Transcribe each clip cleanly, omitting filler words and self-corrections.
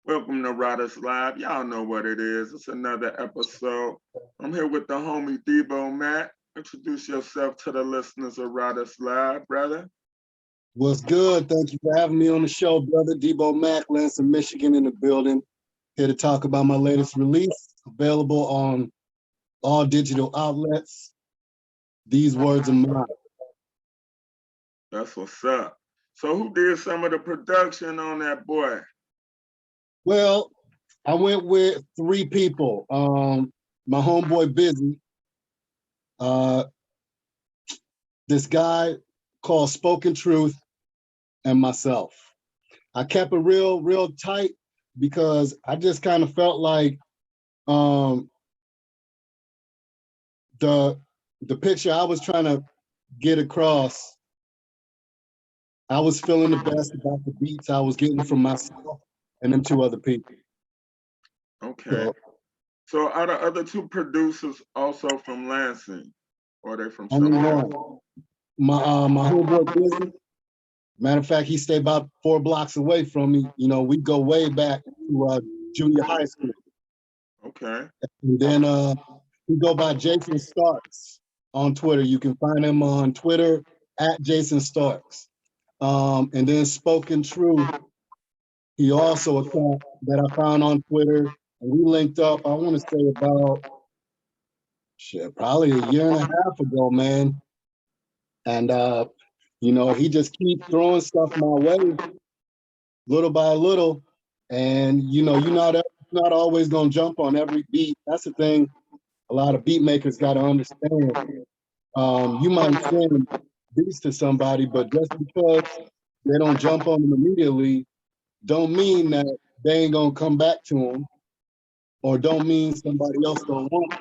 Welcome to Riders Live. Y'all know what it is. It's another episode. I'm here with the homie Debo Mac. Introduce yourself to the listeners of Riders Live, brother. What's good? Thank you for having me on the show, brother. Debo Mac, Lansing, Michigan in the building. Here to talk about my latest release, available on all digital outlets. These words are mine. That's what's up. So who did some of the production on that boy? Well, I went with three people. My homeboy Busy, this guy called Spoken Truth, and myself. I kept it real tight because I just kind of felt like the picture I was trying to get across, I was feeling the best about the beats I was getting from myself and them two other people. Okay. So are the other two producers also from Lansing? Or are they from somewhere? My homeboy Busy, matter of fact, he stayed about 4 blocks away from me. You know, we go way back to junior high school. Okay. And then we go by Jason Starks on Twitter. You can find him on Twitter at Jason Starks. And then Spoken Truth, he also a account that I found on Twitter. And we linked up, I want to say about, probably a year and a half ago, man. And, you know, he just keep throwing stuff my way, little by little. And, you know, you're not always going to jump on every beat. That's the thing a lot of beat makers got to understand. You might send beats to somebody, but just because they don't jump on them immediately, don't mean that they ain't gonna come back to them, or don't mean somebody else don't want them.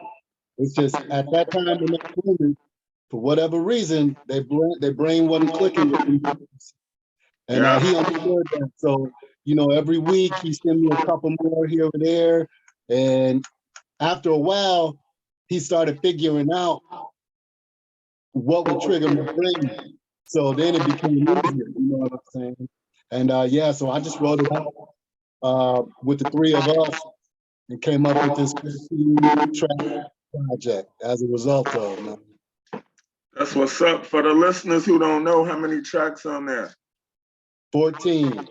It's just at that time in that moment, for whatever reason, their brain wasn't clicking with them. And he understood that. So, you know, every week he sent me a couple more here and there. And after a while, he started figuring out what would trigger my brain. So then it became easier, you know what I'm saying? And yeah, so I just wrote it out with the three of us and came up with this 15-track project as a result of, man. That's what's up. For the listeners who don't know, how many tracks on there? 14.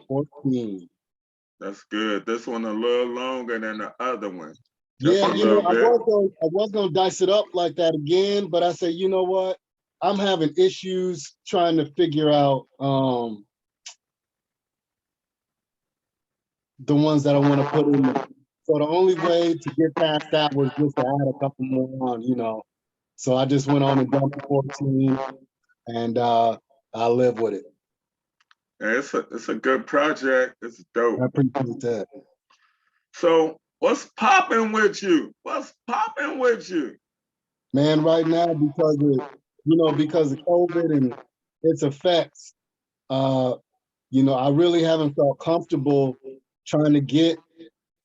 That's good. This one a little longer than the other one. Yeah, you know, I was gonna dice it up like that again, but I said, you know what? I'm having issues trying to figure out the ones that I want to put in there. So the only way to get past that was just to add a couple more on, you know. So I just went on and dumped the 14, and I live with it. Yeah, it's a good project. It's dope. I appreciate that. So what's popping with you? What's popping with you? Man, right now, because of COVID and its effects, you know, I really haven't felt comfortable trying to get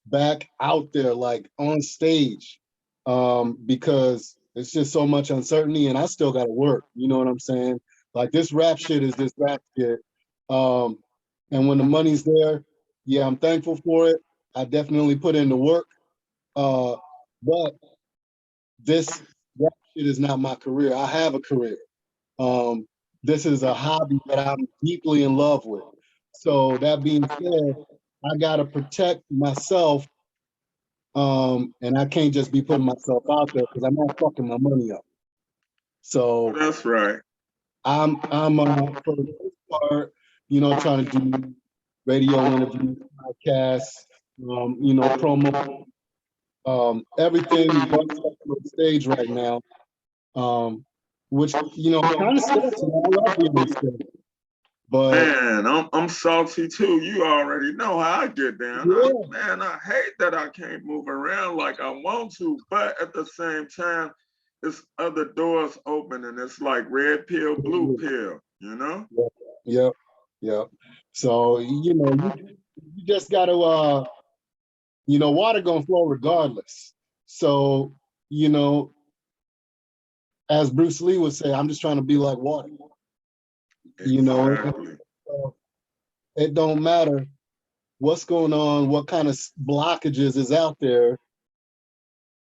back out there, like on stage, because it's just so much uncertainty and I still got to work. You know what I'm saying? Like this rap shit is this rap shit. And when the money's there, yeah, I'm thankful for it. I definitely put in the work. But this rap shit is not my career. I have a career. This is a hobby that I'm deeply in love with. So that being said, I gotta protect myself, and I can't just be putting myself out there because I'm not fucking my money up. So that's right. I'm for the most part, you know, trying to do radio interviews, podcasts, you know, promo, everything but on stage right now. Which, you know, kind of sucks. I love being on stage. But man, I'm salty too. You already know how I get down. Yeah. I hate that I can't move around like I want to, but at the same time, it's other doors open and it's like red pill, blue pill, you know? Yep. So, you know, you just gotta you know, water gonna flow regardless. So, you know, as Bruce Lee would say, I'm just trying to be like water. Exactly. You know, myself, it don't matter what's going on, what kind of blockages is out there.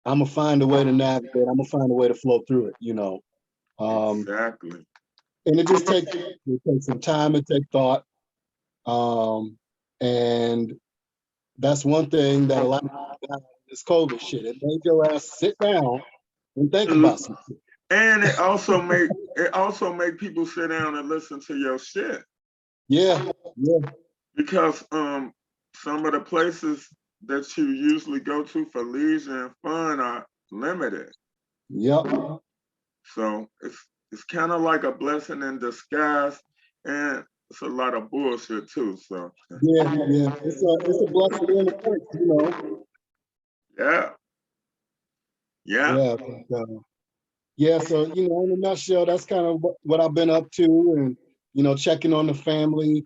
I'm gonna find a way to navigate. I'm gonna find a way to flow through it, you know. Exactly. And it just takes some time, it takes thought. And that's one thing that a lot of people got this COVID shit. It made your ass sit down and think about some shit. And it also make people sit down and listen to your shit. Yeah, yeah. Because some of the places that you usually go to for leisure and fun are limited. Yep. So it's kind of like a blessing in disguise, and it's a lot of bullshit too. So Yeah, yeah. It's a blessing in a curse, you know. yeah, yeah, Yeah. Yeah, so you know, in a nutshell, that's kind of what I've been up to, and you know, checking on the family,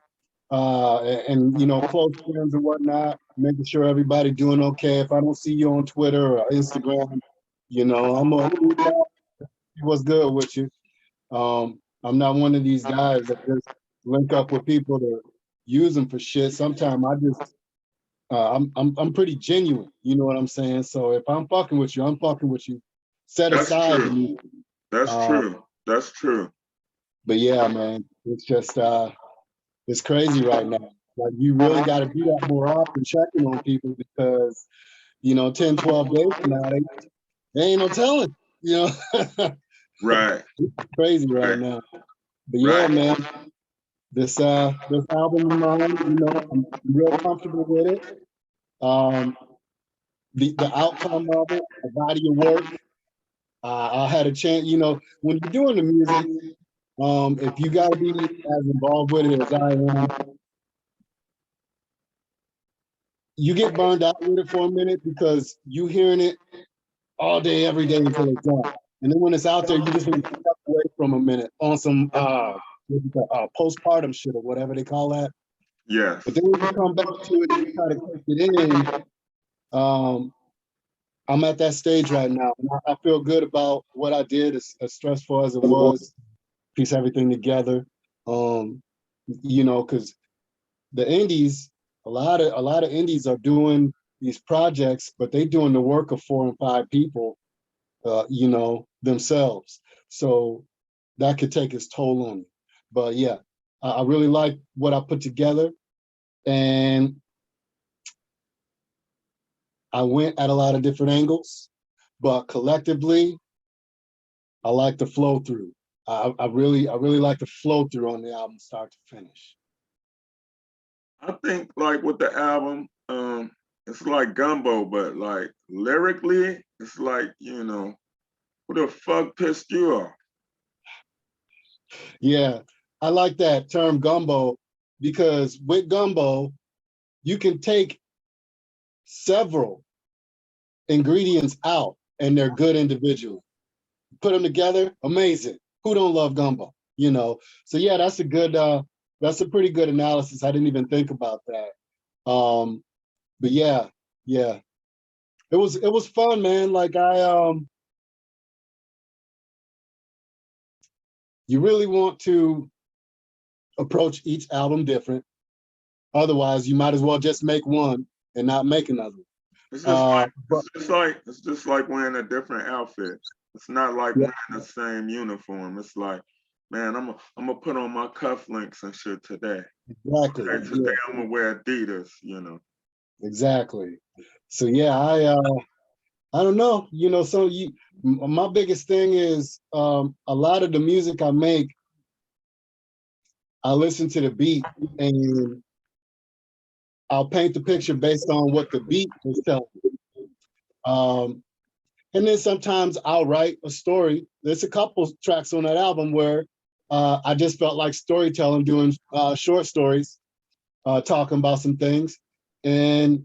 and you know, close friends and whatnot, making sure everybody doing okay. If I don't see you on Twitter or Instagram, you know, I'm gonna reach out, see what's good with you. I'm not one of these guys that just link up with people to use them for shit. Sometimes I just, I'm pretty genuine. You know what I'm saying? So if I'm fucking with you, I'm fucking with you. Set that's aside. true. That's Uh, true. That's true. but yeah, man, it's just it's crazy right now. Like you really got to do that more often, checking on people because you know, 10, 12 days from now, they ain't no telling. You know, Right. it's crazy right Right. now. But yeah, Right. man, this album of mine, you know, I'm real comfortable with it. Um, the outcome of it, the body of work. I had a chance, you know, when you're doing the music, if you got to be as involved with it as I am, you get burned out with it for a minute because you hearing it all day, every day until it's done. And then when it's out there, you just want to step away from a minute on some postpartum shit or whatever they call that. Yes. But then when you come back to it and you try to take it in, um, I'm at that stage right now. And I feel good about what I did, as stressful as it was, piece everything together. Um, you know, because the indies, a lot of indies are doing these projects, but they doing the work of 4 and 5 people, you know, themselves. So that could take its toll on you. But yeah, I really like what I put together, and I went at a lot of different angles, but collectively, I like the flow through. I really like the flow through on the album, start to finish. I think like with the album, it's like gumbo, but like lyrically, it's like, you know, who the fuck pissed you off? Yeah, I like that term gumbo because with gumbo, you can take several ingredients out and they're good individually. Put them together, amazing. Who don't love gumbo? You know. So yeah, that's a pretty good analysis. I didn't even think about that. But yeah, yeah. It was fun, man. Like you really want to approach each album different. Otherwise, you might as well just make one and not make another. It's just like But it's just like wearing a different outfit. It's not like yeah, wearing the same uniform. It's like, man, I'm gonna put on my cufflinks and shit today. exactly. Okay, Yeah, today I'm gonna wear Adidas, you know. exactly. So yeah, I don't know. You know, so my biggest thing is a lot of the music I make, I listen to the beat and I'll paint the picture based on what the beat is telling me. And then sometimes I'll write a story. There's a couple tracks on that album where I just felt like storytelling, doing short stories, talking about some things, and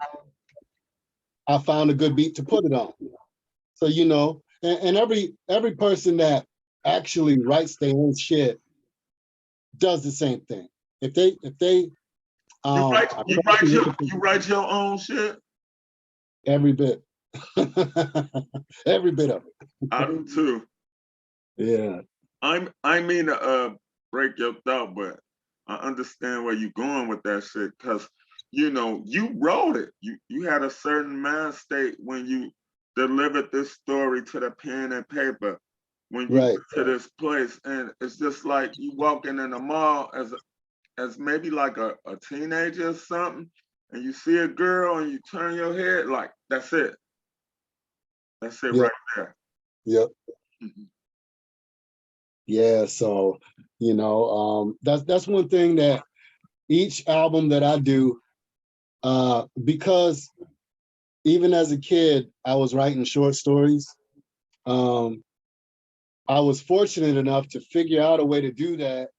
I found a good beat to put it on. So you know, and every person that actually writes their own shit does the same thing. If they I You write your own shit. every bit, every bit of it. I do too. Yeah. I mean to break your thought, but I understand where you're going with that shit, because you know, you wrote it. You had a certain mind state when you delivered this story to the pen and paper, when you Right. went to this place. And it's just like you walking in the mall as maybe like a teenager or something, and you see a girl and you turn your head, like that's it. That's it Yep. right there. Yep. Mhm. Yeah. So, that's one thing that each album that I do, because even as a kid, I was writing short stories. Um, I was fortunate enough to figure out a way to do that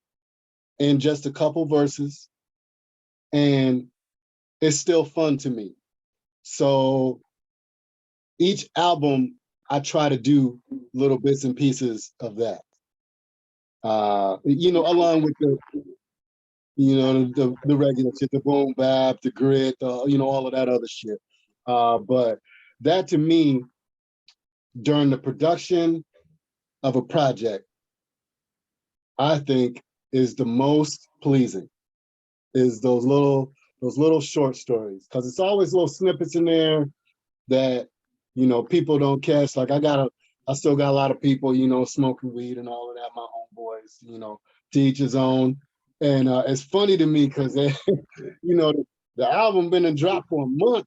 in just a couple verses, and it's still fun to me. So each album, I try to do little bits and pieces of that. Along with the regular shit, the boom bap, the grit, all of that other shit. But that to me, during the production of a project, I think is the most pleasing, is those little short stories. Because it's always little snippets in there that, people don't catch. Like I still got a lot of people, smoking weed and all of that, my homeboys, to each his own. And it's funny to me because the album been in drop for a month,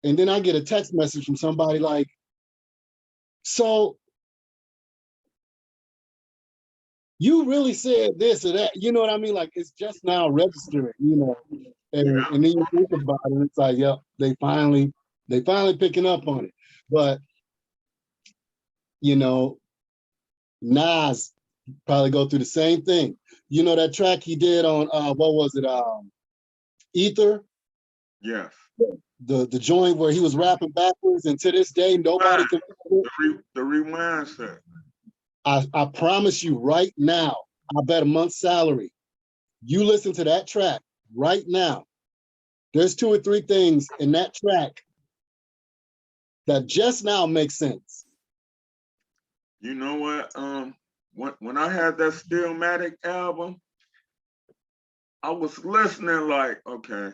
and then I get a text message from somebody like, so you really said this or that, you know what I mean? Like it's just now registering, and then you think about it, it's like, yep, they finally picking up on it. But you know, Nas probably go through the same thing. You know that track he did on what was it? Ether, Yes. the joint where he was rapping backwards, and to this day nobody can. The rewind shit. I promise you right now, I bet a month's salary. You listen to that track right now. There's two or three things in that track that just now make sense. You know what? When I had that Stillmatic album, I was listening like, okay,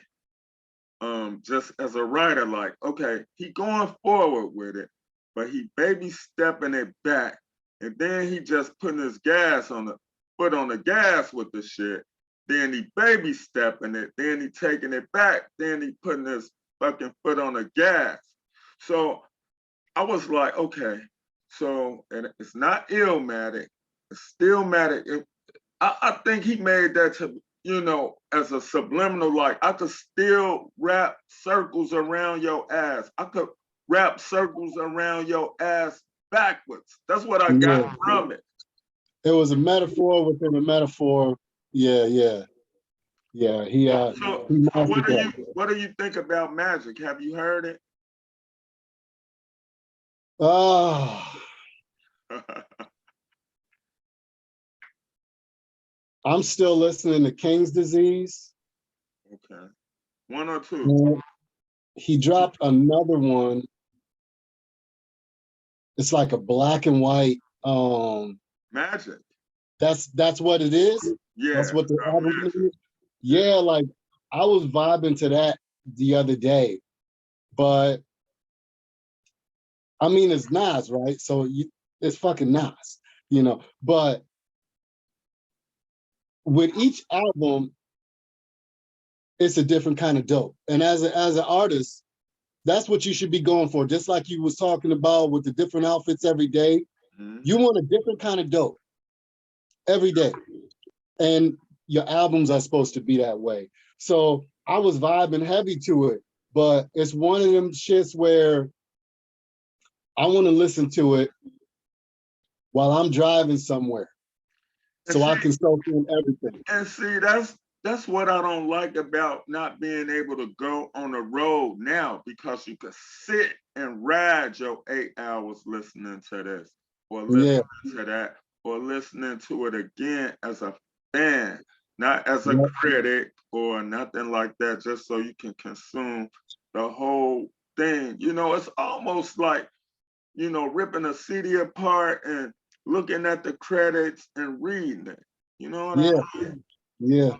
just as a writer, like, okay, he going forward with it, but he baby stepping it back. And then he just putting his foot on the gas with the shit. Then he baby stepping it, then he taking it back, then he putting his fucking foot on the gas. So I was like, okay, so and it's not Illmatic, it's Stillmatic. I think he made that to, as a subliminal, like I could still wrap circles around your ass. I could wrap circles around your ass backwards. That's what I got Yeah, from it. it was a metaphor within a metaphor. Yeah, yeah, yeah. He So, he so mastered that. what do you think about Magic? Have you heard it? Ah, I'm still listening to King's Disease. Okay. One or two. And he dropped another one. It's like a black and white. Magic. That's what it is. That's Yeah. what the album Magic. is. Yeah, like I was vibing to that the other day, but I mean it's Nas, right? So it's fucking Nas, But with each album, it's a different kind of dope. And as an artist, that's what you should be going for. Just like you was talking about with the different outfits every day, Mm-hmm. you want a different kind of dope every day. And your albums are supposed to be that way. So I was vibing heavy to it, but it's one of them shits where I want to listen to it while I'm driving somewhere And so see, I can soak in everything. that's what I don't like about not being able to go on the road now, because you could sit and ride your 8 hours listening to this or Yeah, listening to that or listening to it again as a fan, not as a yeah, critic or nothing like that, just so you can consume the whole thing. It's almost like, ripping a CD apart and looking at the credits and reading it. You know what yeah. I mean? Yeah.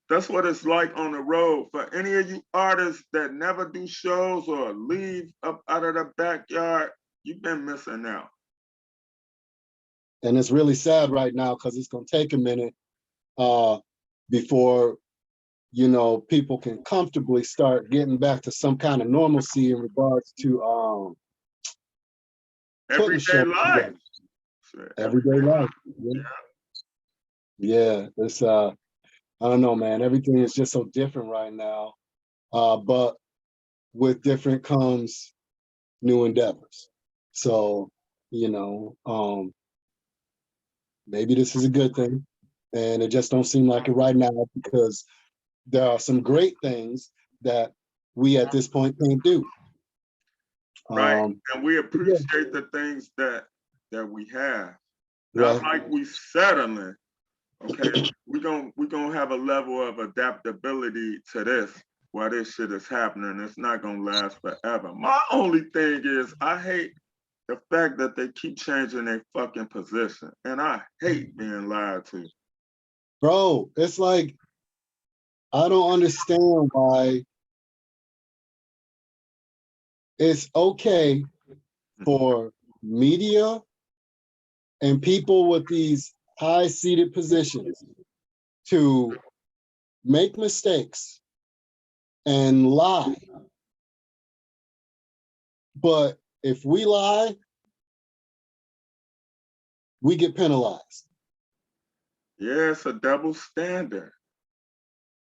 That's what it's like on the road. For any of you artists that never do shows or leave up out of the backyard, you've been missing out. And it's really sad right now because it's going to take a minute before, you know, people can comfortably start getting back to some kind of normalcy in regards to putting Everyday shows life. together. Everyday life. Yeah. Yeah. It's I don't know, man. Everything is just so different right now. But with different comes new endeavors. So, you know, maybe this is a good thing. And it just don't seem like it right now because there are some great things that we at this point can't do. Right. And we Yeah, appreciate the things that we have. right. Not like we settling. Okay. We're gonna have a level of adaptability to this while this shit is happening. It's not gonna last forever. My only thing is I hate the fact that they keep changing their fucking position. And I hate being lied to. Bro, it's like I don't understand why it's okay for media and people with these high-seated positions to make mistakes and lie. But if we lie, we get penalized. Yeah, it's a double standard.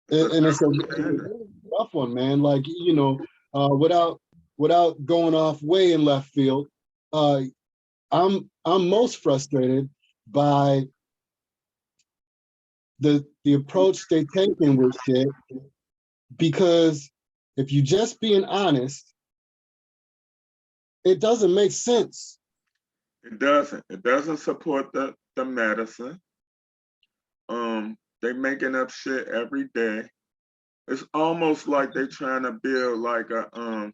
And it's a rough one, man. Like, you know, without going off way in left field, I'm most frustrated by the approach they taking with shit, because if you just being honest, it doesn't make sense. It doesn't. It doesn't support the medicine. They making up shit every day. It's almost like they trying to build like a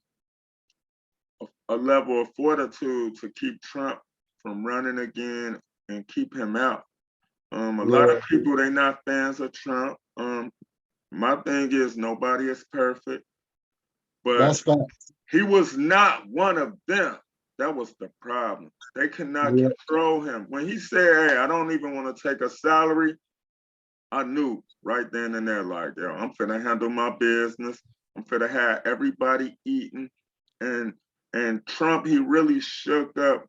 level of fortitude to keep Trump from running again and keep him out. A lot of people, they not fans of Trump. My thing is nobody is perfect, but That's fact. he was not one of them. That was the problem. They cannot Yeah. control him. When he said, "Hey, I don't even want to take a salary," I knew right then and there, like, yo, I'm finna handle my business. I'm finna have everybody eating. And Trump, he really shook up.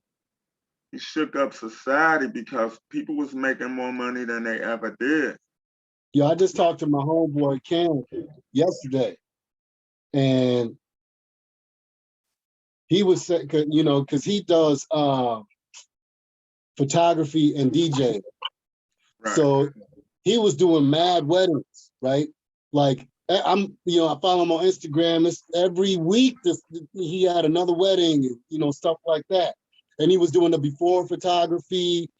He shook up society because people was making more money than they ever did. Yeah, I just talked to my homeboy Cam yesterday, and he was saying, you know, because he does photography and DJ. Right. So he was doing mad weddings, right? Like I'm, you know, I follow him on Instagram. It's every week he had another wedding, you know, stuff like that. And he was doing the before photography,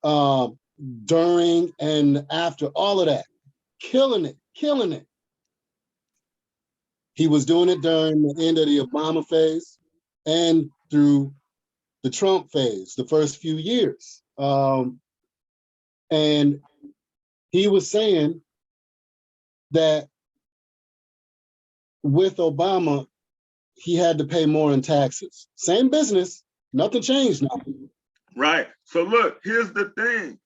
during and after, all of that. Killing it, killing it. He was doing it during the end of the Obama phase and through the Trump phase, the first few years. And he was saying that with Obama, he had to pay more in taxes. Same business, nothing changed now. Right. So look, here's the thing.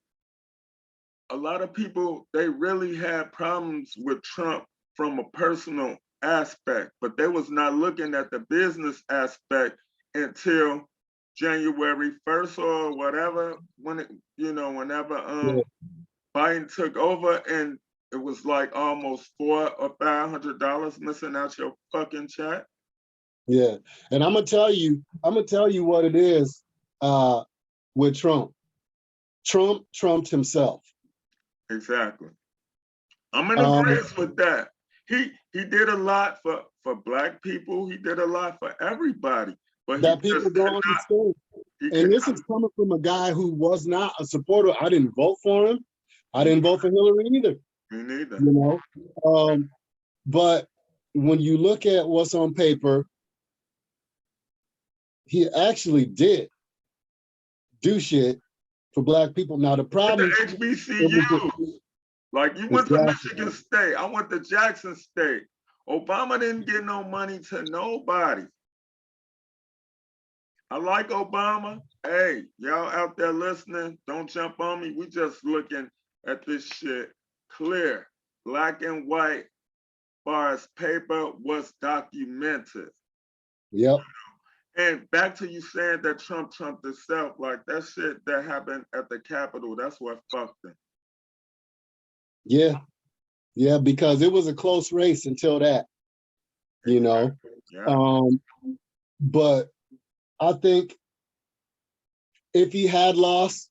A lot of people, they really had problems with Trump from a personal aspect, but they was not looking at the business aspect until January 1st or whatever, when it, you know, whenever Yeah. Biden took over, and it was like almost $400 or $500 missing out your fucking check. Yeah. And I'm gonna tell you what it is with Trump. Trump trumped himself. Exactly. I'm in agreement with that. He did a lot for black people. He did a lot for everybody, but he that people just don't cannot. understand. He And this cannot. is coming from a guy who was not a supporter. I didn't vote for him. I didn't vote for Hillary either. Me neither. You know, but when you look at what's on paper, he actually did do shit for black people. Now the With the problem, it was HBCU. Like you went to Michigan State, I went to Jackson State. Obama didn't give no money to nobody. I like Obama. Hey, y'all out there listening, don't jump on me. We just looking at this shit clear, black and white, far as paper was documented. Yep. And back to you saying that Trump trumped himself, like that shit that happened at the Capitol, that's what fucked him. Yeah. Yeah, because it was a close race until that, you know. Yeah. But I think if he had lost,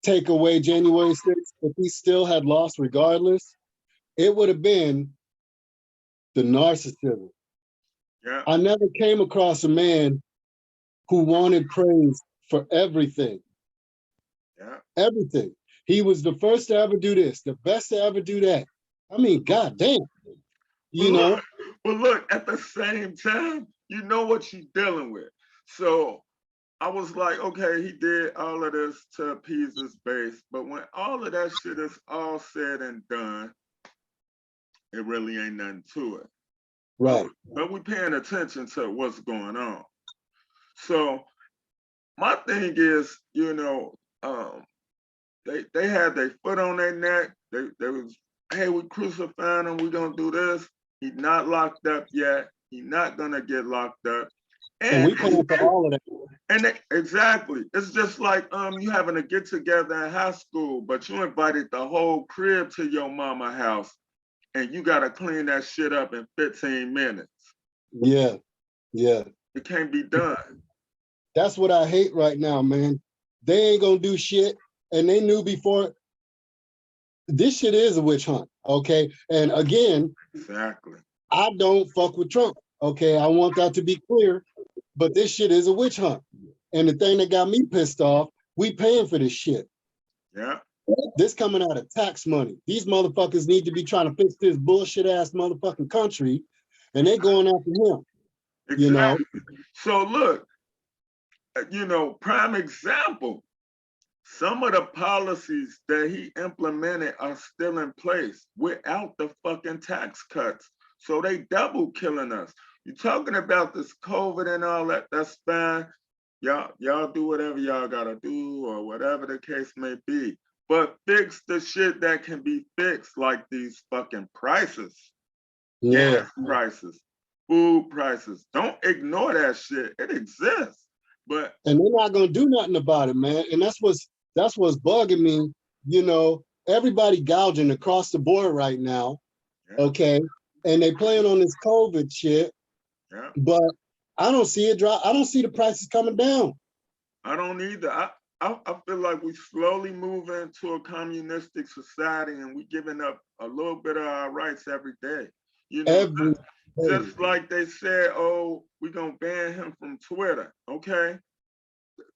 take away January 6th, if he still had lost regardless, it would have been the narcissism. Yeah. I never came across a man who wanted praise for everything. Yeah. Everything. He was the first to ever do this, the best to ever do that. I mean, goddamn. You know? But look, at the same time, you know what you're dealing with. So I was like, okay, he did all of this to appease his base. But when all of that shit is all said and done, it really ain't nothing to it. Right. But we paying attention to what's going on. So my thing is, you know, they had their foot on their neck. They was, hey, we crucifying him. We gonna do this. He's not locked up yet. He's not gonna get locked up. And we paying for all of that. And exactly, it's just like you having a get together in high school, but you invited the whole crib to your mama house, and you gotta clean that shit up in 15 minutes. Yeah, yeah. It can't be done. That's what I hate right now, man. They ain't gonna do shit, and they knew before. This shit is a witch hunt, okay? And again, exactly. I don't fuck with Trump, okay? I want that to be clear, but this shit is a witch hunt. And the thing that got me pissed off, we paying for this shit. Yeah. This coming out of tax money. These motherfuckers need to be trying to fix this bullshit ass motherfucking country, and they going after him. Exactly. You know? So look, you know, prime example, some of the policies that he implemented are still in place without the fucking tax cuts. So they double killing us. You're talking about this COVID and all that, that's fine. Y'all do whatever y'all gotta do or whatever the case may be. But fix the shit that can be fixed, like these fucking prices. Yeah. Gas prices, food prices. Don't ignore that shit. It exists. But and they're not gonna do nothing about it, man. And that's what's bugging me. You know, everybody gouging across the board right now. Yeah. Okay. And they playing on this COVID shit. Yeah. But I don't see it drop. I don't see the prices coming down. I don't either. I feel like we slowly move into a communistic society and we giving up a little bit of our rights every day. You know, just like they said, oh, we're gonna ban him from Twitter. Okay.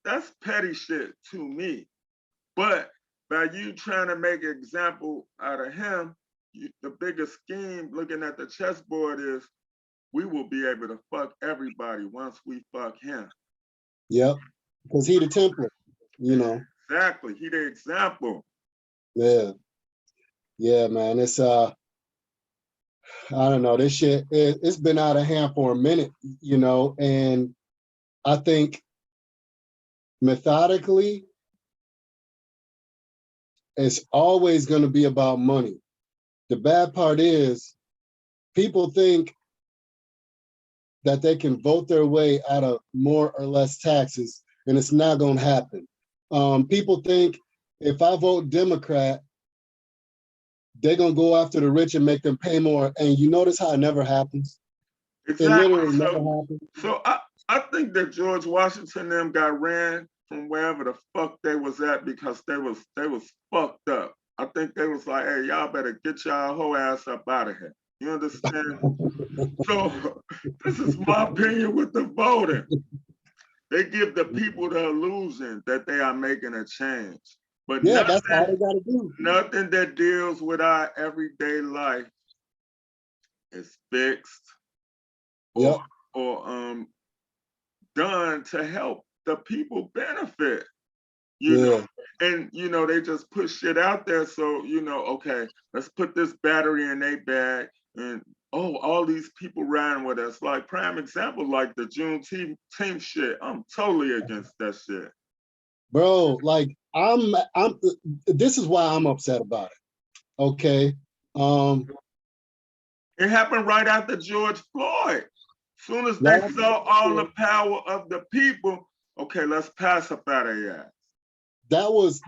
That's petty shit to me. But by you trying to make an example out of him, the biggest scheme looking at the chessboard is we will be able to fuck everybody once we fuck him. Yep, because he the template, you know. Exactly, he the example. Yeah, yeah, man. It's I don't know. This shit, it's been out of hand for a minute, you know, and I think methodically, it's always going to be about money. The bad part is people think that they can vote their way out of more or less taxes, and it's not going to happen. People think if I vote Democrat, they're going to go after the rich and make them pay more. And you notice how it never happens? Exactly. It literally never happens. So I think that George Washington and them got ran from wherever the fuck they was at because they was fucked up. I think they was like, hey, y'all better get y'all whole ass up out of here. You understand? So this is my opinion with the voting. They give the people the illusion that they are making a change. But yeah, that's all they gotta do. Nothing that deals with our everyday life is fixed or done to help the people benefit. You know, And you know, they just put shit out there. So, you know, okay, let's put this battery in their bag. And oh, all these people riding with us. Like prime example, like the Juneteenth shit. I'm totally against that shit. Bro, like I'm this is why I'm upset about it. Okay. It happened right after George Floyd. Soon as they Last saw all the power of the people, okay, let's pacify their ass. that was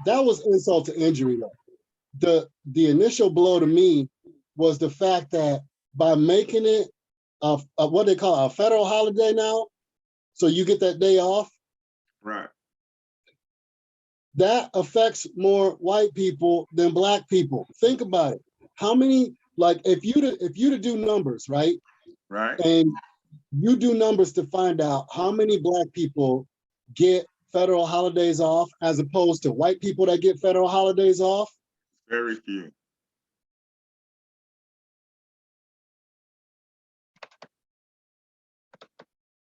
insult to injury though. The initial blow to me was the fact that by making it a what they call a federal holiday now, so you get that day off, Right. that affects more white people than black people. Think about it. How many, like if you to do numbers, right? Right. And you do numbers to find out how many black people get federal holidays off as opposed to white people that get federal holidays off. Very few.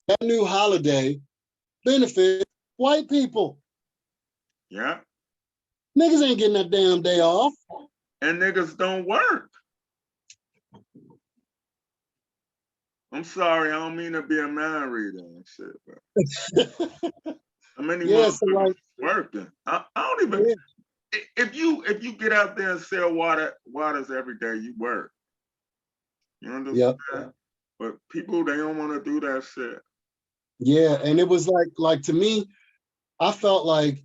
That new holiday benefits white people. Yeah. Niggas ain't getting that damn day off. And niggas don't work. I'm sorry, I don't mean to be a mind reader and shit, but how many Yeah, so motherfuckers like, working? I don't even. yeah, If you get out there and sell waters every day, you work. You understand? yep. But people, they don't want to do that shit. Yeah, and it was like to me, I felt like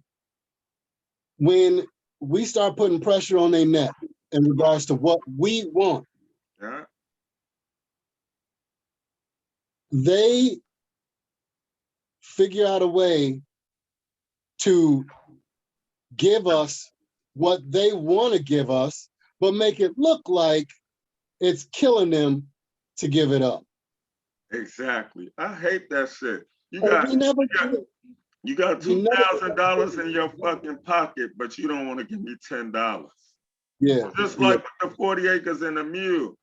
when we start putting pressure on their neck in regards to what we want, Yeah. they figure out a way to give us what they want to give us, but make it look like it's killing them to give it up. Exactly. I hate that shit. You And got we never, you got we never, $2,000 in your fucking pocket, but you don't want to give me $10. yeah, Just yeah, like with the 40 acres and a mule.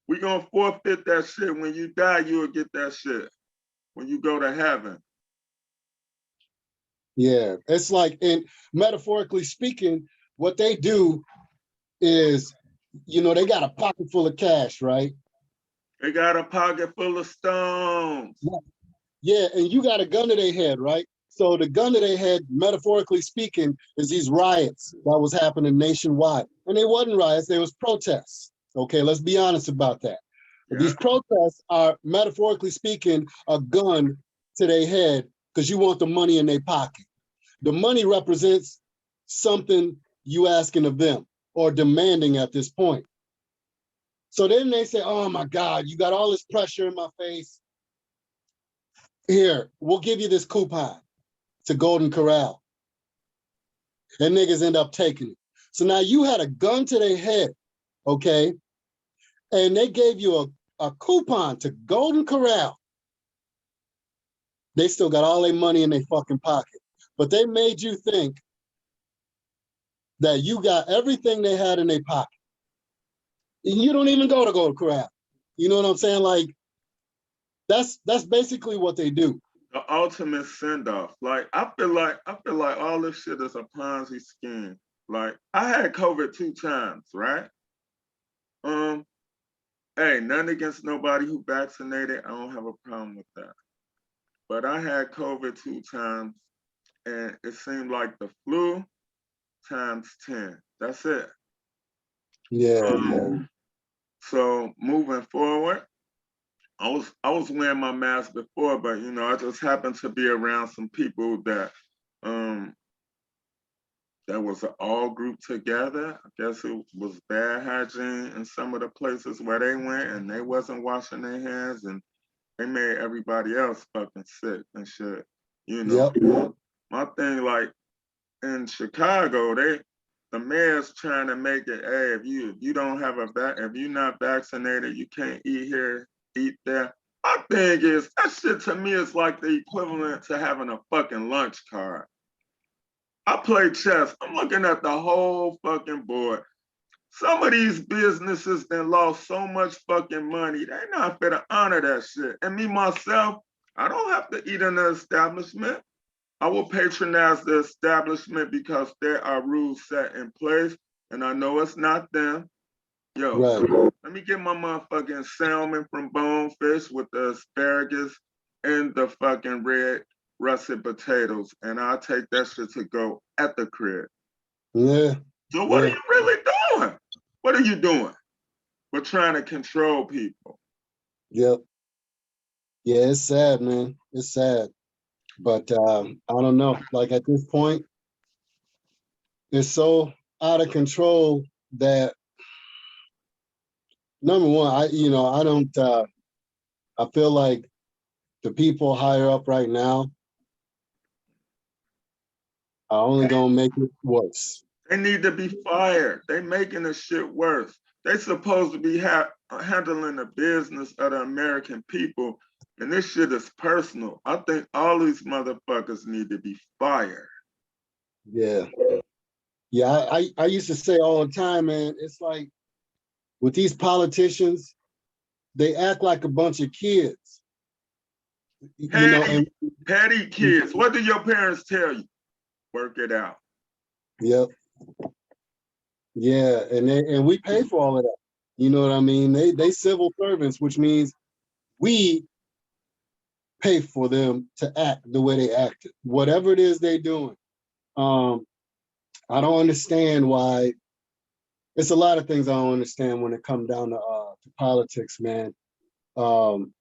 We gonna forfeit that shit. When you die, you'll get that shit. When you go to heaven. yeah. It's like, and metaphorically speaking, what they do is, they got a pocket full of cash, right? They got a pocket full of stones. Yeah, and you got a gun to their head, right? So the gun to their head, metaphorically speaking, is these riots that was happening nationwide. And they wasn't riots, they was protests. Okay, let's be honest about that. But Yeah. these protests are, metaphorically speaking, a gun to their head because you want the money in their pocket. The money represents something you asking of them or demanding at this point. So then they say, oh my God, you got all this pressure in my face. Here, we'll give you this coupon to Golden Corral. And niggas end up taking it. So now you had a gun to their head, okay? And they gave you a coupon to Golden Corral. They still got all their money in their fucking pocket. But they made you think that you got everything they had in their pocket. And you don't even go to Golden Corral. You know what I'm saying? Like, that's basically what they do. The ultimate send-off. Like I feel like all this shit is a Ponzi scheme. Like I had COVID 2 times, right? Hey, nothing against nobody who vaccinated. I don't have a problem with that. But I had COVID 2 times, and it seemed like the flu times 10. That's it. Yeah. So moving forward, I was wearing my mask before, but I just happened to be around some people that um that was all grouped together. I guess it was bad hygiene in some of the places where they went, and they wasn't washing their hands, and they made everybody else fucking sick and shit. Yep. My thing, like in Chicago, the mayor's trying to make it, hey, if you don't have if you're not vaccinated, you can't eat here, eat there. My thing is, that shit to me is like the equivalent to having a fucking lunch card. I play chess. I'm looking at the whole fucking board. Some of these businesses that lost so much fucking money, they not fit to honor that shit. And me, myself, I don't have to eat in an establishment. I will patronize the establishment because there are rules set in place, and I know it's not them. Yo, Right. let me get my motherfucking salmon from Bonefish with the asparagus and the fucking red russet potatoes, and I'll take that shit to go at the crib. Yeah. So what are Yeah. you really doing? What are you doing? We're trying to control people. Yep. Yeah, it's sad, man. It's sad. But I don't know. Like at this point, it's so out of control that number one, I don't I feel like the people higher up right now are only gonna make it worse. They need to be fired. They making the shit worse. They supposed to be handling the business of the American people, and this shit is personal. I think all these motherfuckers need to be fired. Yeah. Yeah, I used to say all the time, man, it's like with these politicians, they act like a bunch of kids. Petty, And petty kids. What do your parents tell you? Work it out. yep. Yeah, and we pay for all of that. You know what I mean? They civil servants, which means we pay for them to act the way they acted, whatever it is they're doing. Um, I don't understand why. It's a lot of things I don't understand when it comes down to politics, man. Um,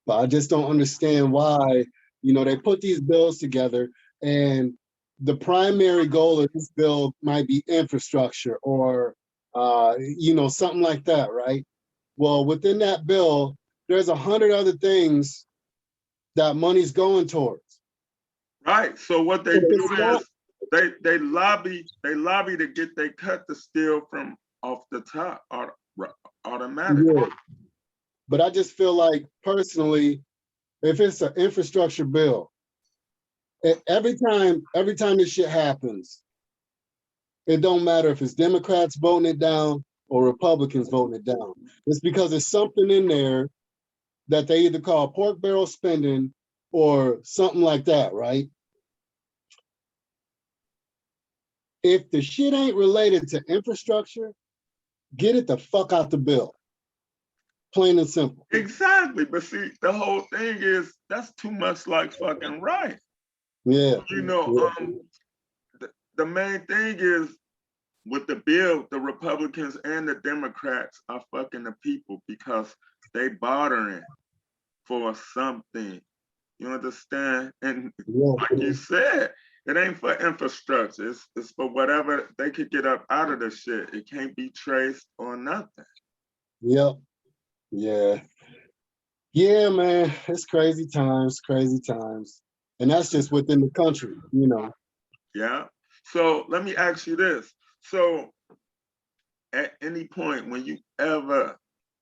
but I just don't understand why, they put these bills together and the primary goal of this bill might be infrastructure or, something like that, right? Well, within that bill, there's 100 other things that money's going towards. Right. So what they If it's do not, is they lobby to get they cut the steel from off the top automatically. yeah. But I just feel like personally, if it's an infrastructure bill, every time this shit happens, it don't matter if it's Democrats voting it down or Republicans voting it down. It's because there's something in there that they either call pork barrel spending or something like that, right? If the shit ain't related to infrastructure, get it the fuck out the bill. Plain and simple. Exactly. But see, the whole thing is that's too much like fucking right. Yeah. The, the main thing is with the bill, the Republicans and the Democrats are fucking the people because they bartering for something. You understand? And Yeah. like you said, it ain't for infrastructure. It's for whatever they could get up out of the shit. It can't be traced or nothing. Yep. Yeah. Yeah, man. It's crazy times, crazy times. And that's just within the country. Yeah. So let me ask you this. So at any point when you ever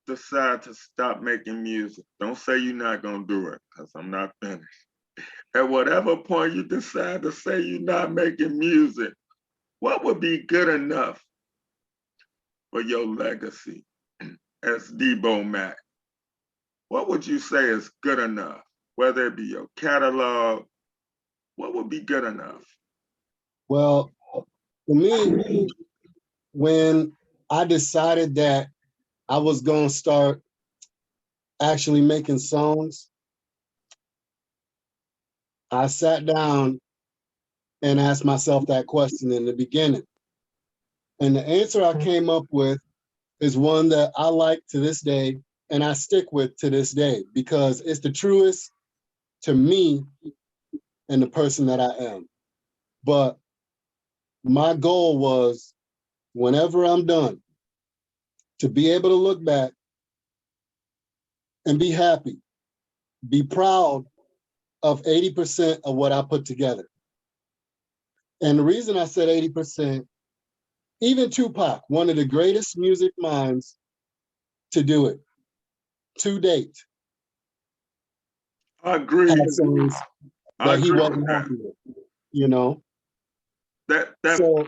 decide to stop making music, don't say you're not gonna do it, because I'm not finished. At whatever point you decide to say you're not making music, what would be good enough for your legacy as Debo Mac? What would you say is good enough? Whether it be your catalog, what would be good enough? Well, for me, when I decided that I was going to start actually making songs, I sat down and asked myself that question in the beginning. And the answer I came up with is one that I like to this day and I stick with to this day because it's the truest to me and the person that I am. But my goal was whenever I'm done to be able to look back and be happy, be proud of 80% of what I put together. And the reason I said 80%, even Tupac, one of the greatest music minds to do it to date, I agree. had songs I that he agree with wasn't that. happy with. That So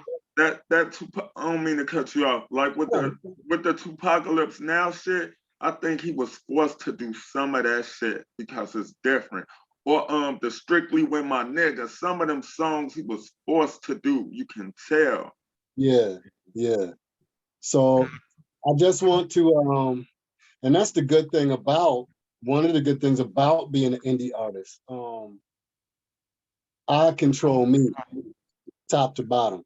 I don't mean to cut you off. Like with the Tupacalypse Now shit, I think he was forced to do some of that shit because it's different. or the Strictly With My Nigga. Some of them songs he was forced to do, you can tell. Yeah, yeah. So I just want to, and that's the good thing about, one of the good things about being an indie artist. I control me, top to bottom.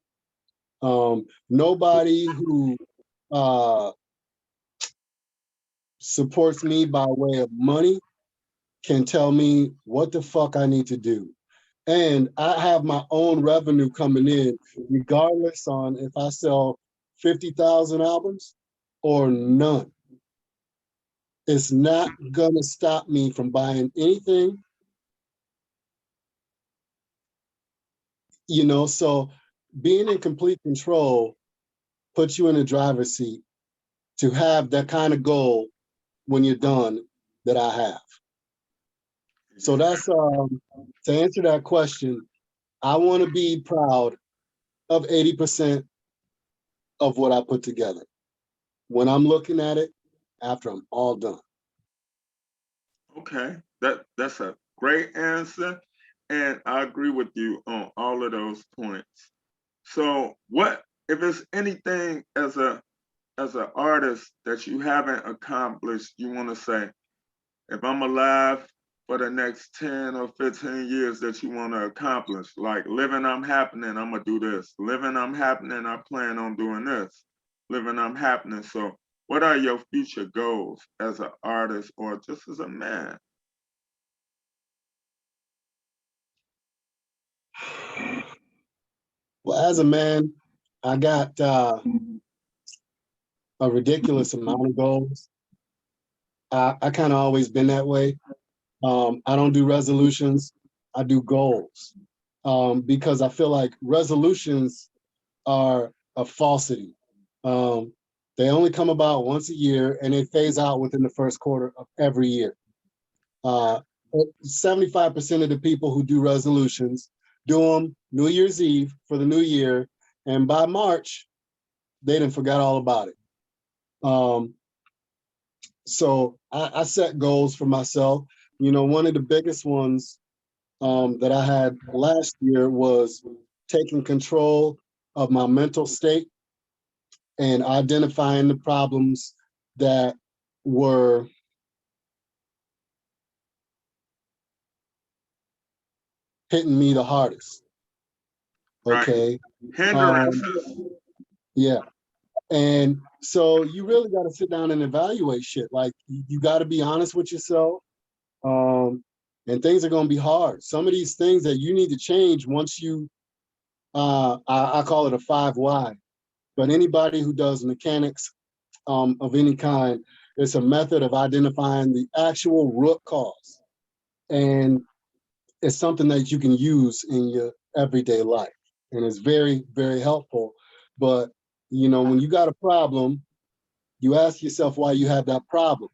Nobody who uh, supports me by way of money can tell me what the fuck I need to do. And I have my own revenue coming in, regardless on if I sell 50,000 albums or none. It's not gonna stop me from buying anything, so being in complete control puts you in the driver's seat to have that kind of goal when you're done that I have. So that's to answer that question, I want to be proud of 80% of what I put together when I'm looking at it after I'm all done. Okay, that's a great answer, and I agree with you on all of those points. So, what if it's anything as an artist that you haven't accomplished? You want to say, if I'm alive for the next 10 or 15 years, that you want to accomplish, like living, I'm happening, I'm gonna do this. Living, I'm happening, I plan on doing this. Living, I'm happening. So, what are your future goals as an artist or just as a man? Well, as a man, I got a ridiculous amount of goals. I kind of always been that way. I don't do resolutions. I do goals because I feel like resolutions are a falsity. Um, they only come about once a year and they phase out within the first quarter of every year. 75% of the people who do resolutions do them New Year's Eve for the new year, and by March, they done forgot all about it. So I set goals for myself. One of the biggest ones that I had last year was taking control of my mental state and identifying the problems that were hitting me the hardest. Right. Okay. Hindrances. Yeah. And so you really got to sit down and evaluate shit. Like you got to be honest with yourself. And things are going to be hard. Some of these things that you need to change once you, I call it a 5 why. But anybody who does mechanics of any kind, it's a method of identifying the actual root cause. And it's something that you can use in your everyday life. And it's very, very helpful. But, when you got a problem, you ask yourself why you have that problem.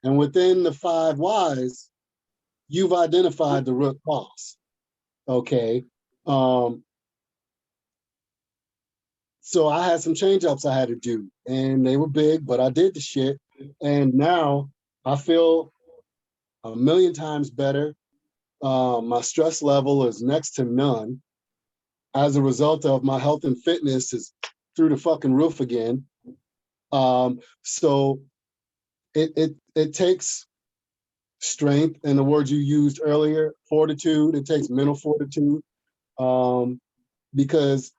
And within the 5 whys, you've identified the root cause. Okay. So I had some change ups I had to do, and they were big, but I did the shit. And now I feel a million times better. My stress level is next to none. As a result of my health and fitness is through the fucking roof again. So it takes strength, and the word you used earlier, fortitude. It takes mental fortitude, because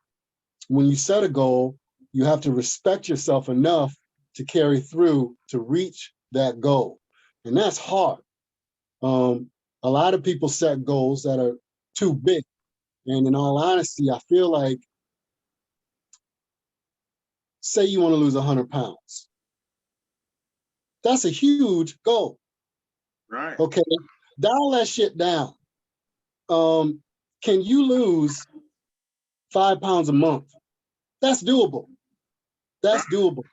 when you set a goal, you have to respect yourself enough to carry through to reach that goal, and that's hard. A lot of people set goals that are too big, and in all honesty, I feel like, say you want to lose 100 pounds. That's a huge goal. Right. Okay, dial that shit down. Can you lose 5 pounds a month? That's doable. That's doable.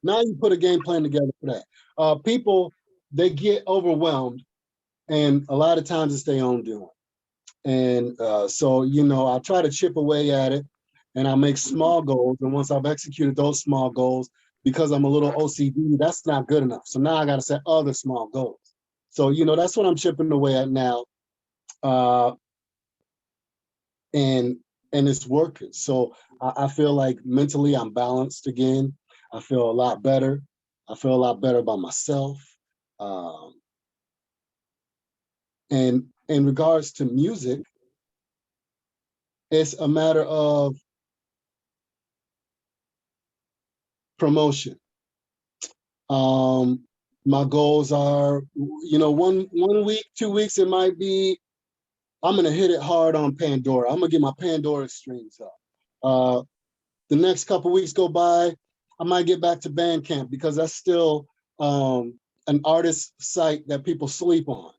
Now you put a game plan together for that. People, they get overwhelmed, and a lot of times it's their own doing. And so, I try to chip away at it, and I make small goals. And once I've executed those small goals, because I'm a little OCD, that's not good enough. So now I got to set other small goals. So, that's what I'm chipping away at now. uh, and it's working. So I feel like mentally I'm balanced again. I feel a lot better. I feel a lot better about myself. Um, and in regards to music, it's a matter of promotion. My goals are, one week, 2 weeks, it might be, I'm gonna hit it hard on Pandora. I'm gonna get my Pandora streams up. The next couple weeks go by, I might get back to Bandcamp because that's still an artist site that people sleep on.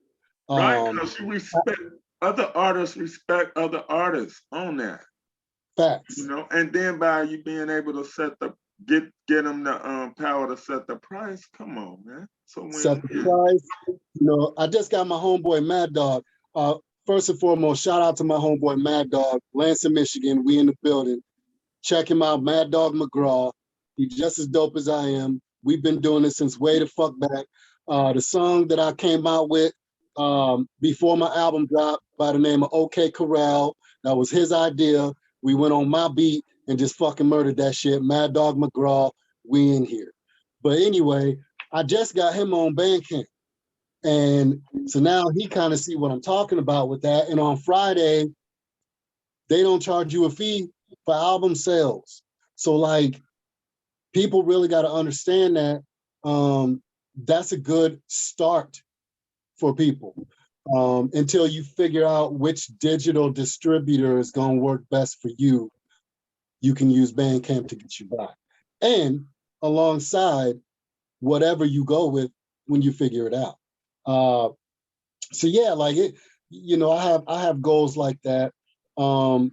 Right, because you respect other artists on that. Facts. And then by you being able to get them the power to set the price. Come on, man. So Set the win-win. price. I just got my homeboy Mad Dog. First and foremost, shout out to my homeboy Mad Dog, Lansing, Michigan. We in the building. Check him out, Mad Dog McGraw. He's just as dope as I am. We've been doing this since way the fuck back. The song that I came out with before my album dropped by the name of OK Corral, that was his idea. We went on my beat and just fucking murdered that shit. Mad Dog McGraw, we in here. But anyway, I just got him on Bandcamp. And so now he kind of see what I'm talking about with that. And on Friday, they don't charge you a fee for album sales. So like people really got to understand that that's a good start for people until you figure out which digital distributor is going to work best for you. You can use Bandcamp to get you by. And alongside whatever you go with when you figure it out. So yeah, like it, I have goals like that. One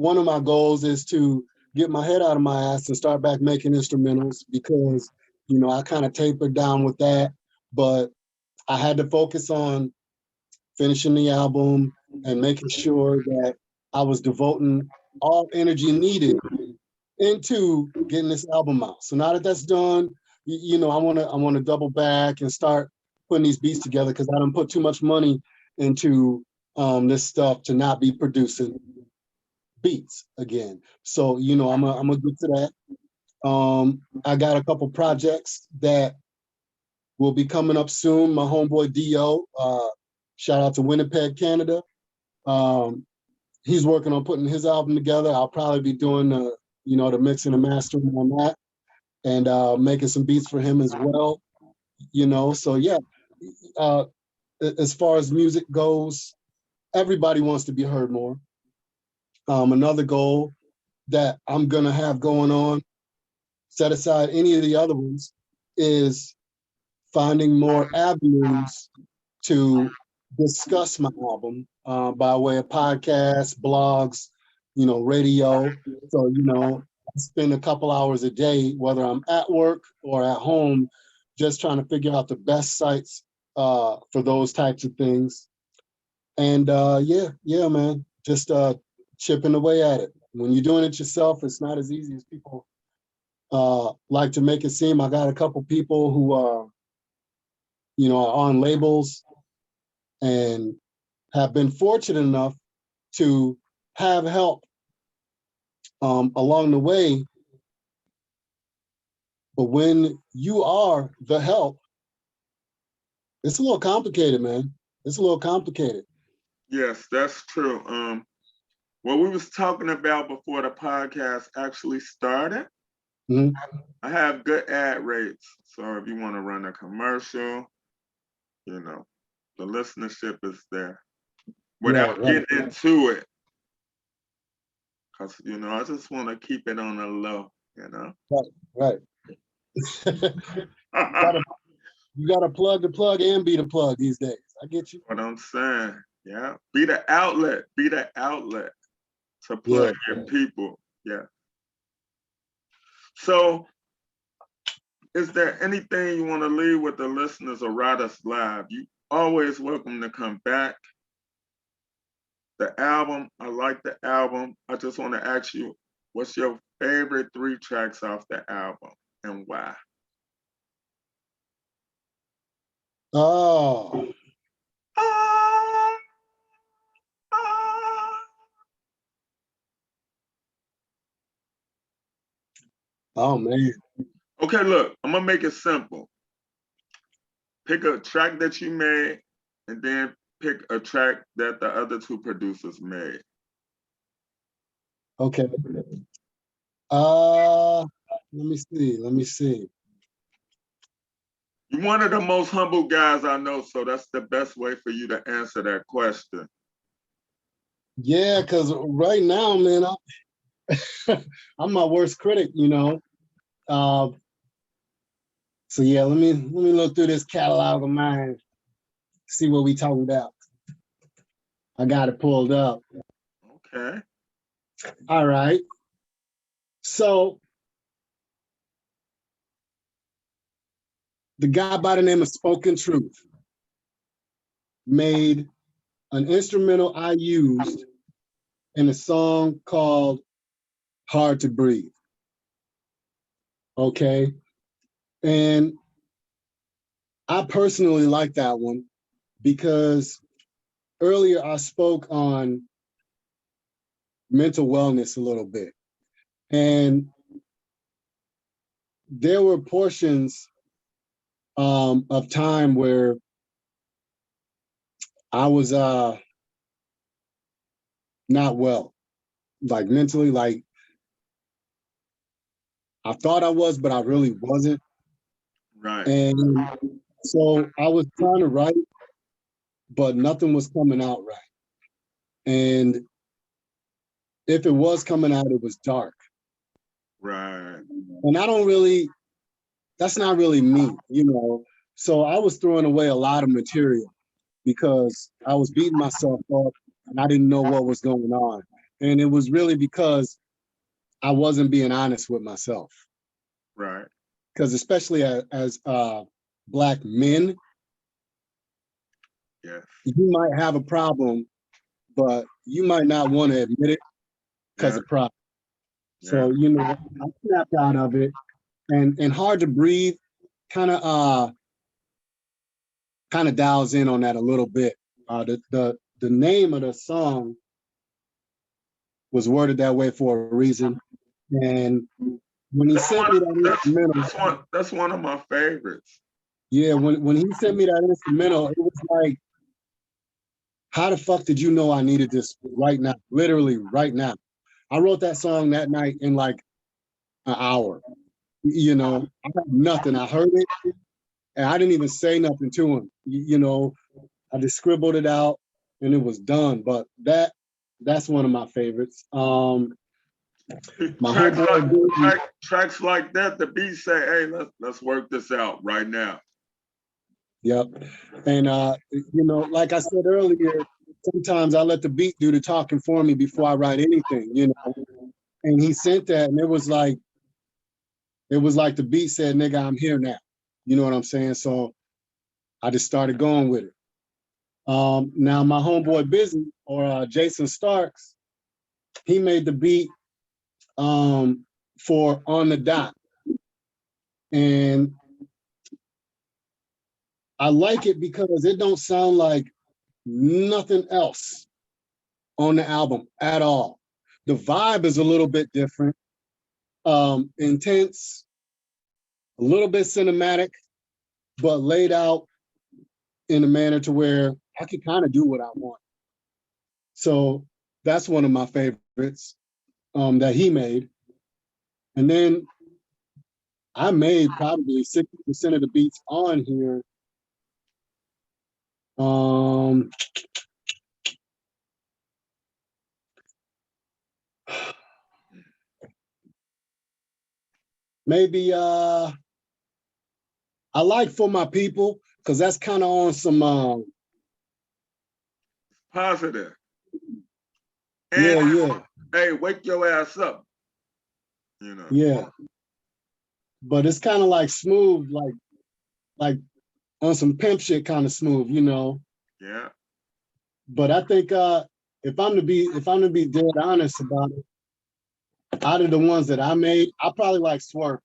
of my goals is to get my head out of my ass and start back making instrumentals because, I kind of tapered down with that, but I had to focus on finishing the album and making sure that I was devoting all energy needed into getting this album out. So now that that's done, I want to double back and start putting these beats together because I don't put too much money into this stuff to not be producing beats again. So I'm gonna get to that. I got a couple projects that will be coming up soon. My homeboy Dio, shout out to Winnipeg, Canada. He's working on putting his album together. I'll probably be doing the mixing and mastering on that, and making some beats for him as well. So yeah. As far as music goes, everybody wants to be heard more. Another goal that I'm gonna have going on, set aside any of the other ones, is finding more avenues to discuss my album by way of podcasts, blogs, radio. So, I spend a couple hours a day, whether I'm at work or at home, just trying to figure out the best sites for those types of things. And yeah, man, just chipping away at it. When you're doing it yourself, it's not as easy as people like to make it seem. I got a couple people who are on labels and have been fortunate enough to have help along the way. But when you are the help, it's a little complicated, man. It's a little complicated. Yes, that's true. What we was talking about before the podcast actually started, I have good ad rates. So if you want to run a commercial, the listenership is there. Without getting into it, because I just want to keep it on the low. Right. You gotta plug the plug and be the plug these days. I get you. What I'm saying, yeah, be the outlet to plug your people. Yeah. So, is there anything you want to leave with the listeners of Riders Live? You always welcome to come back. The album, I like the album. I just want to ask you, what's your favorite 3 tracks off the album and why? Oh. Oh man. Okay, look, I'm gonna make it simple. Pick a track that you made, and then pick a track that the other two producers made. Okay. Let me see. Let me see. You're one of the most humble guys I know, so that's the best way for you to answer that question. Yeah, because right now, man, I'm my worst critic, you know. Uh, so yeah, let me look through this catalog of mine, see what we talking about. I got it pulled up. Okay. All right. So the guy by the name of Spoken Truth made an instrumental I used in a song called Hard to Breathe. Okay. And I personally like that one because earlier I spoke on mental wellness a little bit. And there were portions of time where I was not well, like mentally, like I thought I was, but I really wasn't. Right. And so I was trying to write, but nothing was coming out right. And if it was coming out, it was dark. Right. And I don't really, that's not really me, you know. So I was throwing away a lot of material because I was beating myself up and I didn't know what was going on. And it was really because I wasn't being honest with myself. Right. Because especially as Black men, Yes. you might have a problem, but you might not want to admit it because Yeah. of pride. Yeah. So, you know, I snapped out of it. And Hard to Breathe kind of dials in on that a little bit. The name of the song was worded that way for a reason. And when he That's sent one. me that instrumental, That's one of my favorites. yeah, when he sent me that instrumental, it was like, how the fuck did you know I needed this right now? Literally right now. I wrote that song that night in like an hour. You know, I had nothing. I heard it and I didn't even say nothing to him. You know, I just scribbled it out and it was done. But that's one of my favorites. My Tracks like homeboy, tracks like that. The beat say, "Hey, let's work this out right now." yep. And you know, like I said earlier, sometimes I let the beat do the talking for me before I write anything, you know. And he sent that and it was like the beat said, nigga, I'm here now. You know what I'm saying? So I just started going with it. Now my homeboy Busy or Jason Starks, he made the beat for On the Dot. And I like it because it don't sound like nothing else on the album at all. The vibe is a little bit different, intense, a little bit cinematic, but laid out in a manner to where I can kind of do what I want. So that's one of my favorites that he made. And then I made probably 60% of the beats on here. Maybe I like For My People because that's kind of on some Positive. And yeah. hey, wake your ass up. You know. Yeah. But it's kind of like smooth, like on some pimp shit kind of smooth, you know. Yeah. But I think if I'm to be dead honest about it, out of the ones that I made, I probably like Swerve.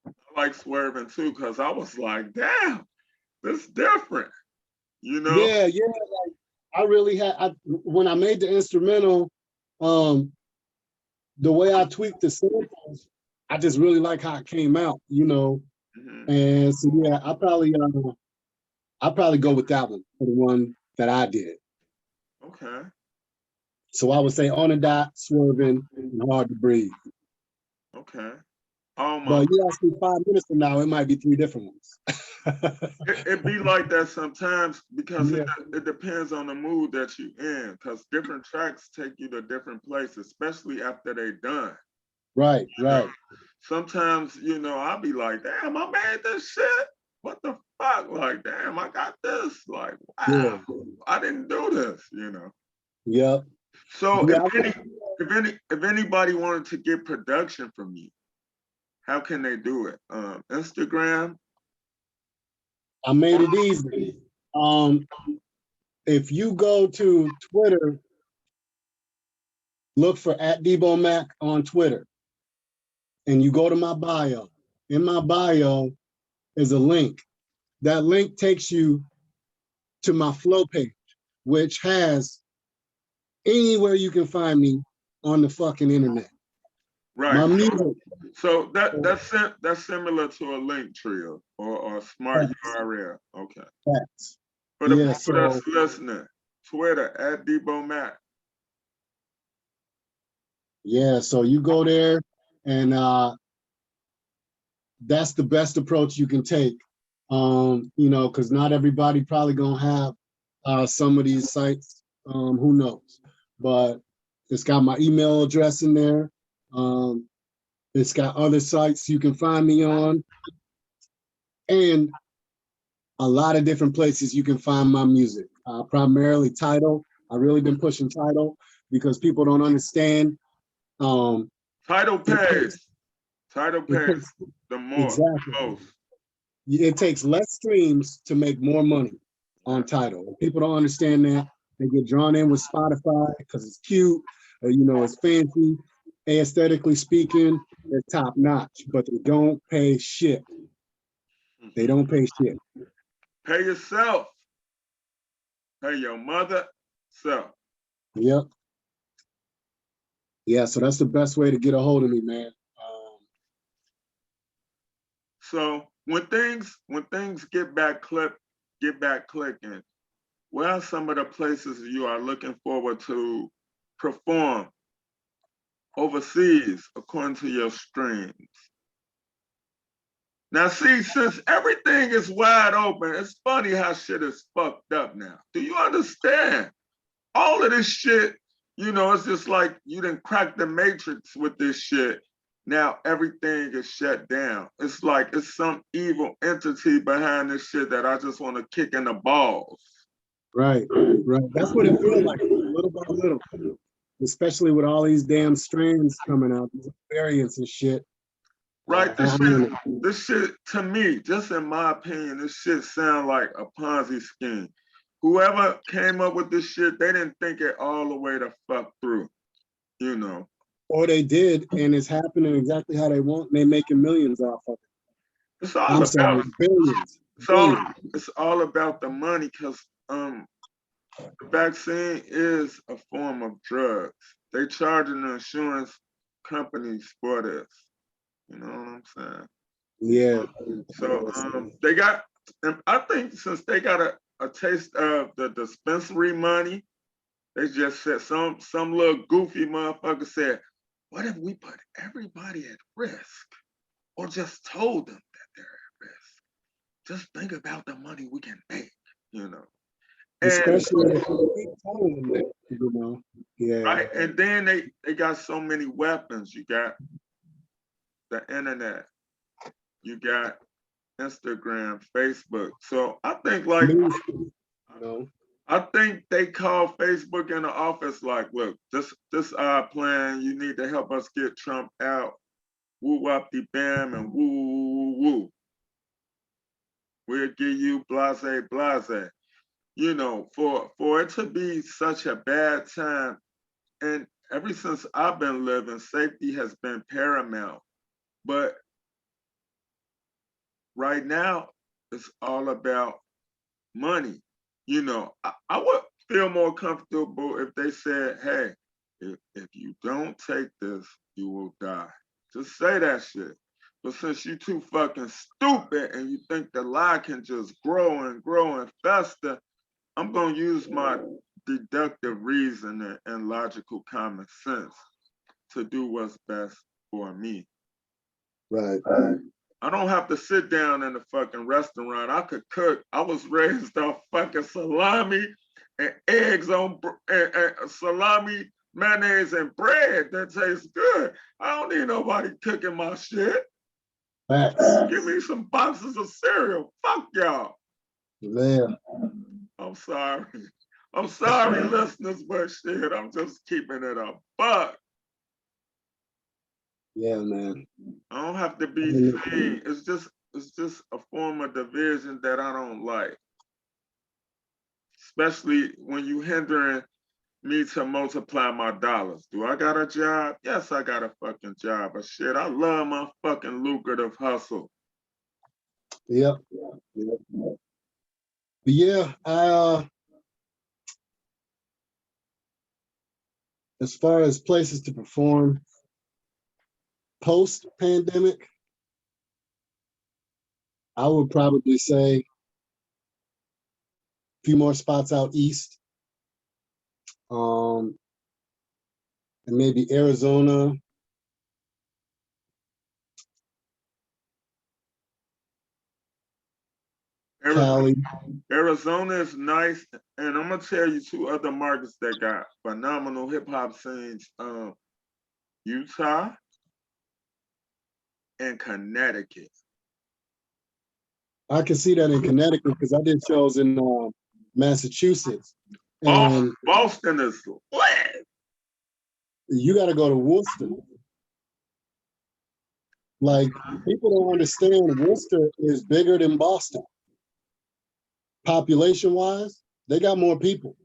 I like swerving too, because I was like, damn, this different. You know? Yeah. Like I really when I made the instrumental, the way I tweaked the samples, I just really like how it came out, you know. Mm-hmm. And so yeah, I'll probably go with that one for the one that I did. Okay. So I would say On the Dot, Swerving, and Hard to Breathe. Okay. Almost. But you ask me 5 minutes from now, it might be 3 different ones. It be like that sometimes because Yeah. it depends on the mood that you in. Because different tracks take you to different places, especially after they done. Right, You know, right. sometimes I'll be like, damn, I made this shit. What the fuck? Like, damn, I got this. Like, Yeah. wow, I didn't do this. Yep. So Yeah. if anybody wanted to get production from you, how can they do it? Instagram. I made it easy. If you go to Twitter, look for @DeboMac on Twitter, and you go to my bio. In my bio is a link. That link takes you to my flow page, which has anywhere you can find me on the fucking internet. Right. My music. So that's similar to a Linktree or a smart URL. Okay. Facts. For the Yeah, people so that's listening, Twitter @DeboMac. yeah, so you go there and that's the best approach you can take. Because not everybody probably gonna have some of these sites. Who knows? But it's got my email address in there. It's got other sites you can find me on, and a lot of different places you can find my music. Primarily Tidal. I really been pushing Tidal because people don't understand. Um, Title it pays. takes, Title it pays takes the exactly. most. It takes less streams to make more money on Tidal. People don't understand that. They get drawn in with Spotify because it's cute, it's fancy, aesthetically speaking, they're top notch, but they don't pay shit. They don't pay shit. Pay yourself. Pay your mother self. Yep. Yeah, so that's the best way to get a hold of me, man. So when things get back clicking, where are some of the places you are looking forward to perform overseas according to your streams? Now, see, since everything is wide open, it's funny how shit is fucked up now. Do you understand? All of this shit, it's just like you didn't crack the matrix with this shit. Now everything is shut down. It's like it's some evil entity behind this shit that I just want to kick in the balls. Right, right. That's what it feels like, little by little, especially with all these damn strands coming out, these variants and shit. Right? This shit, to me, just in my opinion, this shit sound like a Ponzi scheme. Whoever came up with this shit, they didn't think it all the way the fuck through, you know. Or they did, and it's happening exactly how they want, and they're making millions off of it. It's all I'm about sorry, billions. it's all about the money because the vaccine is a form of drugs. They charging the insurance companies for this. You know what I'm saying? Yeah. So they got, and I think since they got a taste of the dispensary money, they just said some little goofy motherfucker said, what if we put everybody at risk or just told them that they're at risk? Just think about the money we can make, you know. And Especially if you keep telling them that. Yeah. right, and then they got so many weapons. You got the internet, you got Instagram, Facebook. So I think like News, you know. I think they call Facebook in the office like, look, this our plan. You need to help us get Trump out. Woo wop de bam and woo woo woo woo. We'll give you blase blase. For it to be such a bad time, and ever since I've been living, safety has been paramount. But right now, it's all about money. I would feel more comfortable if they said, hey, if you don't take this, you will die. Just say that shit. But since you too fucking stupid and you think the lie can just grow and fester, I'm gonna use my deductive reasoning and logical common sense to do what's best for me. Right. I don't have to sit down in the fucking restaurant. I could cook. I was raised off fucking salami and eggs on salami, mayonnaise, and bread that tastes good. I don't need nobody cooking my shit. Facts. Give me some boxes of cereal. Fuck y'all. Yeah. I'm sorry. I'm sorry, listeners, but shit, I'm just keeping it a buck. Yeah, man. I don't have to be seen. It's just a form of division that I don't like. Especially when you hindering me to multiply my dollars. Do I got a job? Yes, I got a fucking job. But shit, I love my fucking lucrative hustle. Yep. Yep. But yeah, as far as places to perform post-pandemic, I would probably say a few more spots out east, and maybe Arizona. Cali. Arizona is nice, and I'm gonna tell you two other markets that got phenomenal hip hop scenes: Utah and Connecticut. I can see that in Connecticut because I did shows in Massachusetts, and Boston is lit. you got to go to Worcester. Like, people don't understand Worcester is bigger than Boston. Population wise, they got more people.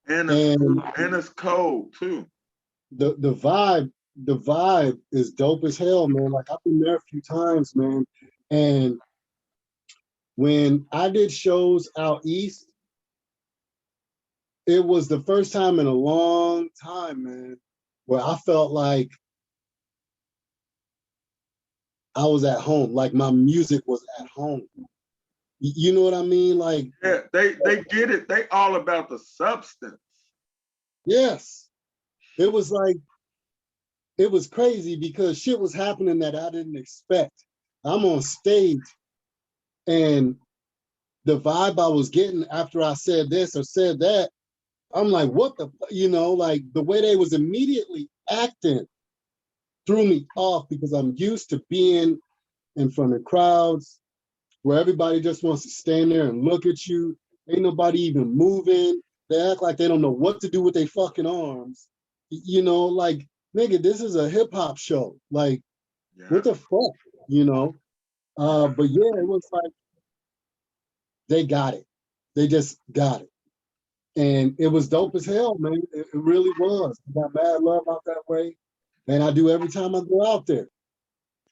And it's cold too. The vibe is dope as hell, man. Like, I've been there a few times, man. And when I did shows out east, it was the first time in a long time, man, where I felt like I was at home, like my music was at home. You know what I mean? Like, yeah, they get it. They all about the substance. yes. It was like, it was crazy because shit was happening that I didn't expect. I'm on stage and the vibe I was getting after I said this or said that, I'm like, what the, like the way they was immediately acting threw me off because I'm used to being in front of crowds where everybody just wants to stand there and look at you. Ain't nobody even moving. They act like they don't know what to do with their fucking arms. Like, nigga, this is a hip hop show. Like, Yeah. what the fuck, But yeah, it was like, they got it. They just got it. And it was dope as hell, man. It really was. I got mad love out that way. And I do every time I go out there.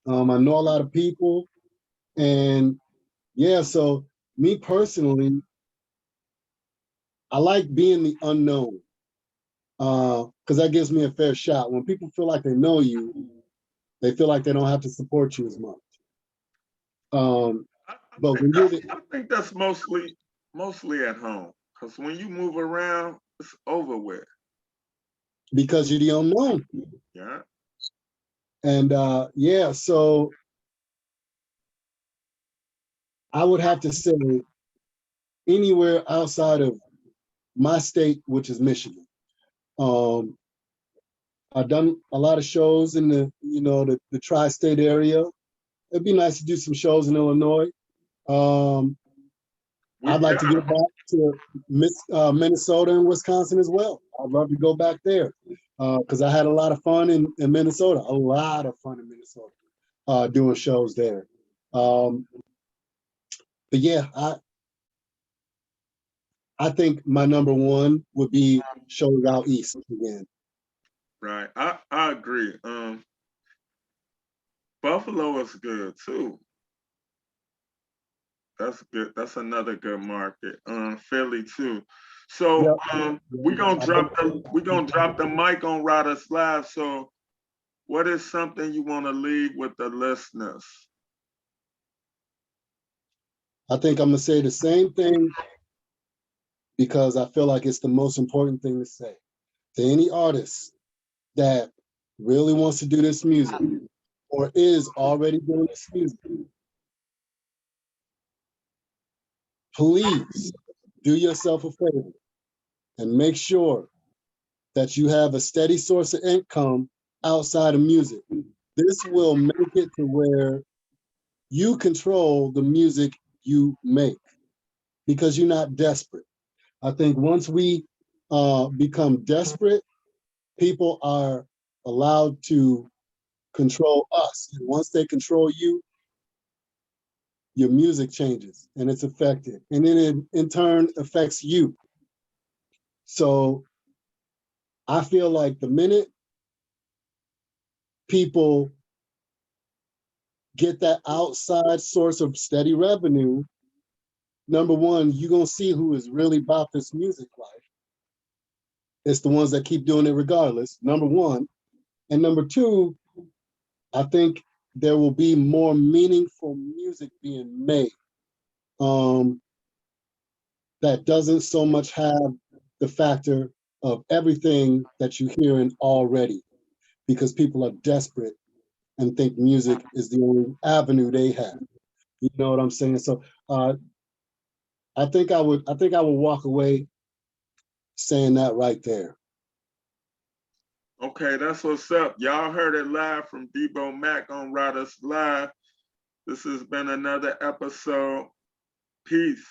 I know a lot of people. And yeah, so me personally, I like being the unknown. Because that gives me a fair shot. When people feel like they know you, they feel like they don't have to support you as much. But when you're I think that's mostly at home. Because when you move around, it's over with. because you're the unknown. Yeah. And yeah, so I would have to say anywhere outside of my state, which is Michigan. I've done a lot of shows in the tri-state area. It'd be nice to do some shows in Illinois. I'd like to get back to Minnesota and Wisconsin as well. I'd love to go back there because I had a lot of fun in Minnesota. A lot of fun in Minnesota doing shows there. But yeah, I think my number one would be shows out east again. Right. I agree. Buffalo is good too. That's good. That's another good market. Philly too. So Yep. we're gonna drop the mic on Riders Live. So what is something you want to leave with the listeners? I think I'm gonna say the same thing because I feel like it's the most important thing to say to any artist that really wants to do this music or is already doing this music. Please do yourself a favor and make sure that you have a steady source of income outside of music. This will make it to where you control the music you make because you're not desperate. I think once we become desperate, people are allowed to control us. And once they control you, your music changes and it's affected. And then it in turn affects you. So I feel like the minute people get that outside source of steady revenue, number one, you're gonna see who is really about this music life. It's the ones that keep doing it regardless, number one. And number two, I think there will be more meaningful music being made that doesn't so much have the factor of everything that you're hearing already, because people are desperate and think music is the only avenue they have. You know what I'm saying? So I think I would walk away saying that right there. Okay, that's what's up. Y'all heard it live from Debo Mack on Riders Live. This has been another episode. Peace.